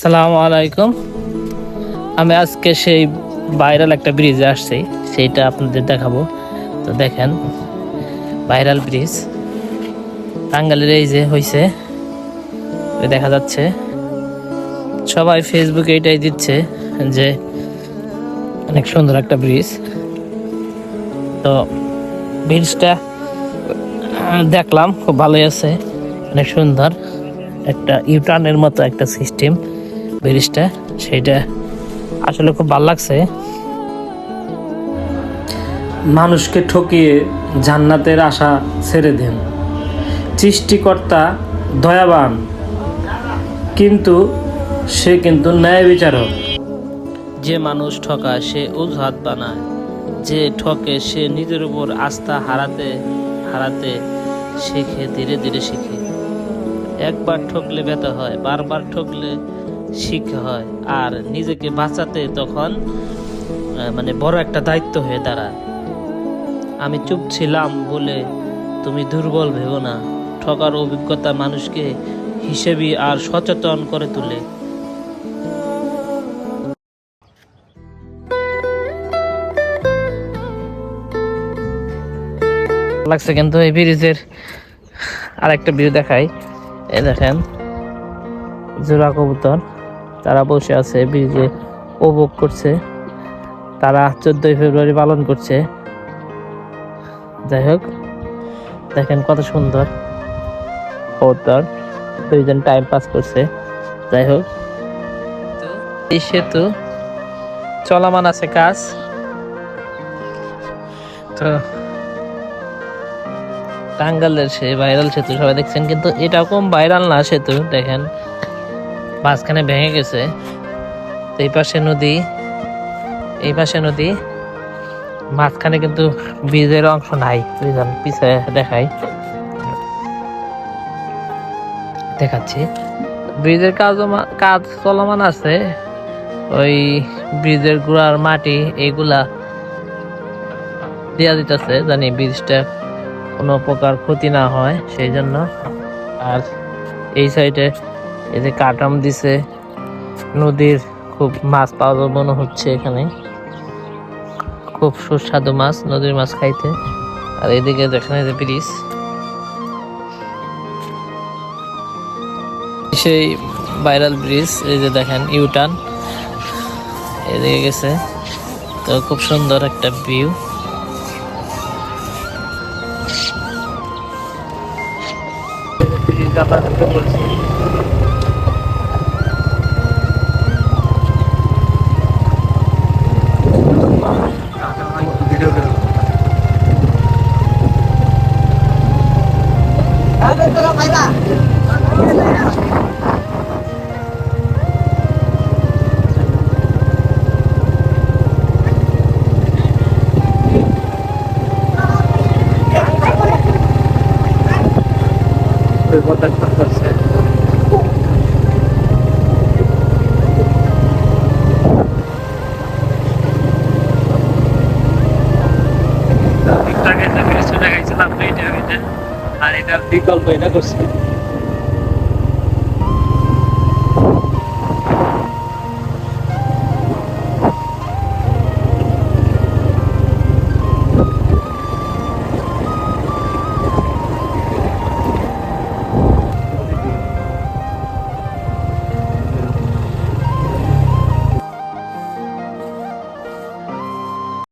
আসসালামু আলাইকুম। আমি আজকে সেই ভাইরাল একটা ব্রিজে আসছি, সেইটা আপনাদের দেখাবো। তো দেখেন, ভাইরাল ব্রিজ টাঙ্গাইলের এই যে হয়েছে, দেখা যাচ্ছে। সবাই ফেসবুকে এটাই দিচ্ছে যে অনেক সুন্দর একটা ব্রিজ। তো ব্রিজটা দেখলাম, খুব ভালোই আছে, অনেক সুন্দর। একটা ইউটার্নের মতো একটা সিস্টেম ব্রিজটা, সেইটা আসলে খুব ভালো লাগছে। মানুষকে ঠকিয়ে জান্নাতের আশা ছেড়ে দেন। সৃষ্টিকর্তা দয়াবান, কিন্তু সে কিন্তু ন্যায় বিচারক। যে মানুষ ঠকায় সে অজুহাত বানায়, যে ঠকে সে নিজের উপর আস্থা হারাতে হারাতে শেখে, ধীরে ধীরে শিখে। একবার ঠকলে ব্যথা হয়, বারবার ঠকলে শিক্ষা হয়, আর নিজেকে বাঁচাতে তখন মানে বড় একটা দায়িত্ব হয়ে দাঁড়ায়। আমি চুপ ছিলাম বলে তুমি দুর্বল ভেবো না। ঠকার অভিজ্ঞতা মানুষকে হিসেবি আর সচেতন করে তোলে। লাগছে কিন্তু এই ব্রিজের আরেকটা ভিউ দেখাই। এই দেখেন, জোড়া কবুতর তারা বসে আছে ব্রিজে, উপভোগ করছে। তারা 14ই ফেব্রুয়ারি পালন করছে। যাই হোক, দেখেন কত সুন্দর কবুতর, দুইজন টাইম পাস করছে। যাই হোক, এই সেতু চলমান আছে কাজ। তো টাঙ্গাইলের সেই ভাইরাল সেতু সবাই দেখছেন, কিন্তু এটা কম ভাইরাল না সেতু। দেখেন মাঝখানে ভেঙে গেছে। তো এই পাশে নদী, এই পাশে নদী, মাঝখানে কিন্তু ব্রিজের অংশ নাই। বুঝলেন, পিছিয়ে দেখাচ্ছি। ব্রিজের কাজ চলমান আছে। ওই ব্রিজের গুড়ার মাটি এইগুলা দেওয়া দিতেছে, জানি ব্রিজটা কোনো প্রকার ক্ষতি না হয় সেই জন্য। আর এই সাইডে এই যে কাটাম দিছে, নদীর খুব মাছ পাওয়া যাবে মনে হচ্ছে এখানে, খুব সুস্বাদু মাছ, নদীর মাছ খাইতে। আর এদিকে দেখেন এই যে ব্রিজ, সেই ভাইরাল ব্রিজ। এই যে দেখেন ইউটার্ন এদিকে গেছে। তো খুব সুন্দর একটা ভিউ। আর এটার বিকল্প এটা করছি।